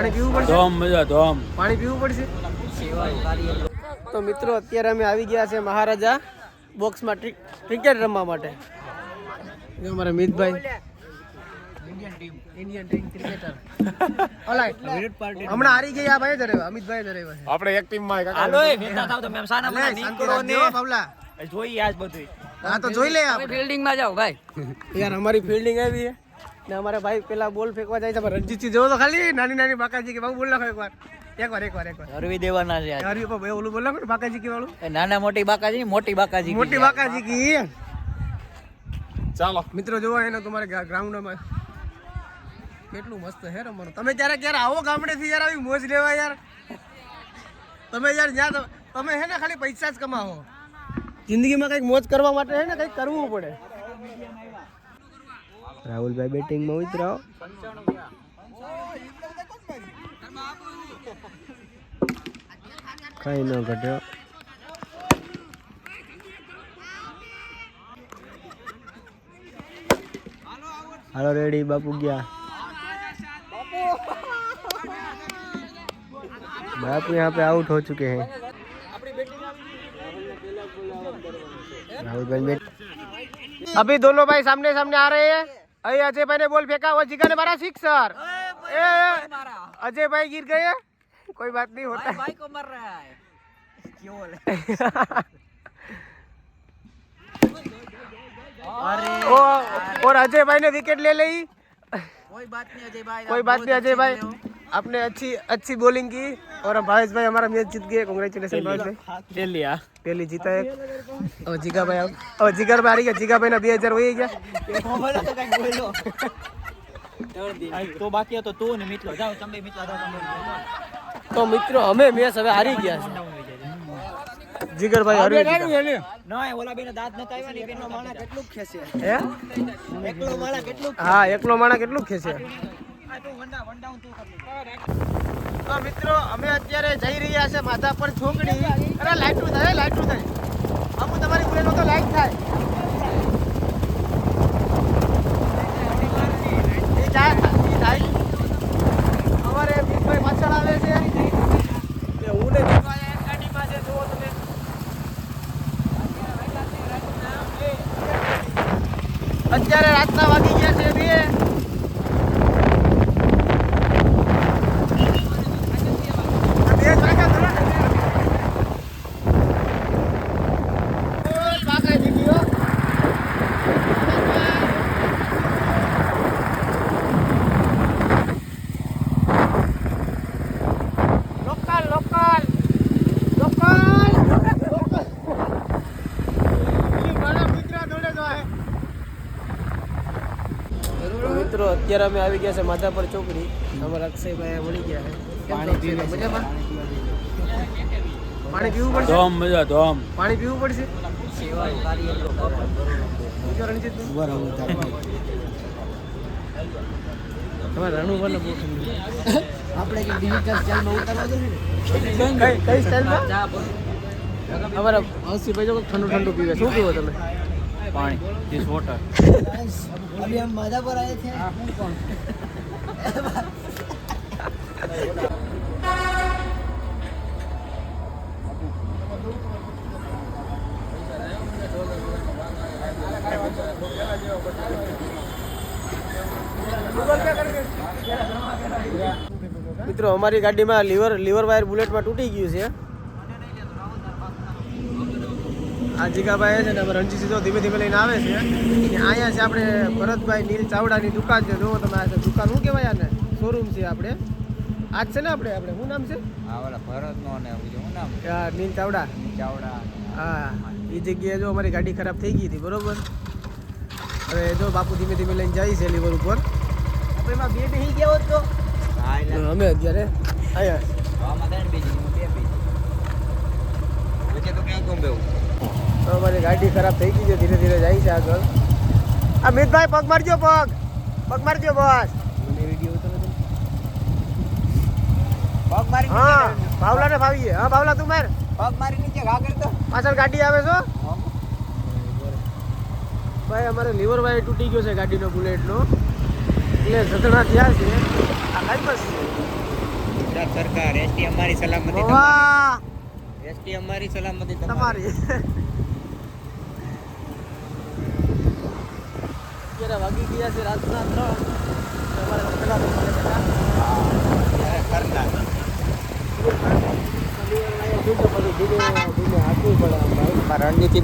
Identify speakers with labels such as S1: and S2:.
S1: પાણી પીવું પડશે.
S2: ધોમ મજા ધોમ
S1: પાણી પીવું પડશે. તો મિત્રો અત્યારે અમે આવી ગયા છે મહારાજા બોક્સમાં ક્રિકેટ રમવા માટે. અમારા મિતભાઈ ઇન્ડિયન ટીમ ક્રિકેટર હમણાં હારી ગયા ભાઈ ધરે અમિતભાઈ ધરે
S2: આપણે એક ટીમ માં
S3: હાલો એ નેતા થાવ તમે સાના મને નીકળો ને
S1: બાબલા
S3: જોઈએ આજ બધું.
S1: હા તો જોઈ લે આપણે
S3: ફિલ્ડિંગ માં જાઓ ભાઈ.
S1: યાર અમારી ફિલ્ડિંગ આવી છે ને અમારા ભાઈ પેલા બોલ ફેંકવા જાય છે રણજીતસિંહ જોવો તો ખાલી નાની નાની બાકાજી કે બાબુ બોલ નાખો એકવાર
S3: હરવી દેવાના છે
S1: હરવી પર ઓલું બોલ નાખો બાકાજી કે વાળું
S3: નાના મોટી બાકાજી મોટી બાકાજી
S1: કી
S2: ચાલો
S1: મિત્રો જોવા એને તમારે ગ્રાઉન્ડમાં કેટલું મસ્ત હે રમવાનું. તમે ક્યારે આવો ગામડેથી યાર આવી મોજ લેવા યાર. તમે યાર જ્યાં તમે હે ને ખાલી પૈસા જ કમાવો. જિંદગીમાં કંઈક મોજ કરવા માટે હે ને કંઈક કરવું પડે. રાહુલભાઈ બેટિંગમાં ઉતરાવો. કઈ ન ઘટ્યો. હાલો રેડી બાપુ ગયા. बापू यहाँ पे आउट हो चुके हैं. राहुल भाई बैट अभी दोनों भाई सामने सामने आ रहे हैं. अभी अजय भाई ने बॉल फेंका वो जिगर ने मारा सिक्सर. अजय भाई गिर गए कोई बात नहीं होता
S3: भाई को मर रहा है क्यों
S1: और अजय भाई ने विकेट ले ली.
S3: कोई बात नहीं अजय भाई
S1: आपने अच्छी बॉलिंग की और भावेश भाई हमारा मैच जीत गए. कांग्रेचुलेशन भावेश भाई. पहली जीता है. और जिगर भाई आ रही है. जिगर भाई ना 2000 हो गया
S3: तो बाकी तो तू ने मित्रो जाओ તમે મિત્ર
S1: तो मित्रों हमें मैच હવે હારી ગયા છે. जिगर भाई हारी ગયા
S3: ના ઓલા બેને દાંત નતા આવ્યા ને બેનો માણા કેટલું ખેસે
S1: હે
S3: એકલો માણા કેટલું
S1: હા એકલો માણા કેટલું ખેસે. તો મિત્રો અમે અત્યારે જઈ રહ્યા છે માધાપર છોકડી. અરે લાઈટું થાય અમુ તમારી બુલેનો તો લાઈટ થાય. અમારે મિતભાઈ પાછળ આવે છે. હું ને ગાડી પાસે જુઓ તમે. અત્યારે રાતના વાગી ગયા છે 2. મિત્રો અત્યારે અમે આવી ગયા છે માધાપર ચોકડી. અમારા અક્ષયભાઈ મળી ગયા છે. પાણી પીવું પડશે.
S2: ધોમ મજા ધોમ
S1: પાણી પીવું પડશે. તમારે રણુભાઈ ને આપણે ડિજિટલ સ્ટાઇલમાં ઉતારવા દે ને. કઈ સ્ટાઇલમાં અમારા હસીભાઈ જો ઠંડુ પીવે. શું પીવો તમે?
S2: પાણી ધીસ વોટર.
S3: अभी हम माधापुर आए थे
S1: મિત્રો અમારી ગાડીમાં લીવર વાયર બુલેટમાં તૂટી ગયું છે. આ જીગાભાઈ છે ને અમે રણજીત સીધો ધીમે ધીમે લઈને આવે છે. અહીંયા છે આપણે ભરતભાઈ નીલ ચાવડાની દુકાન છે. જુઓ તમે આ દુકાન શું કહેવાય આને શોરૂમ છે. આપણે આજ છે ને આપણે શું નામ છે
S3: ભરતનો ને શું નામ
S1: નીલ ચાવડા. હા એ જગ્યાએ જો અમારી ગાડી ખરાબ થઈ ગઈ હતી બરોબર. હવે જો બાપુ ધીમે ધીમે લઈને જાય છે લીવર ઉપર.
S3: એમાં બે બેહી ગયો તો
S1: અમે અત્યારે અહીંયા અમારી ગાડી ખરાબ થઈ ગઈ છે. ધીરે ધીરે જાય છે આગળ. આ મિતભાઈ પગ મારજો બસ.
S3: પગ મારી
S1: હા ભાવલા ને ભાવીએ. હા ભાવલા તું માર.
S3: પગ મારી નીચે ઘા કરતો
S1: પાછળ ગાડી આવે છો ભાઈ. અમારે લીવર વાયર તૂટી ગયો છે ગાડીનો બુલેટનો. એટલે જતણા થયા છે. આ કઈ બસ
S3: ગુજરાત સરકાર એસટી અમારી સલામતી
S1: વાહ
S3: એસટી અમારી સલામતી
S1: તમારી અત્યારે વાગી ગયા છે રાતના 3 તમારે પેલા
S3: રણનીતિ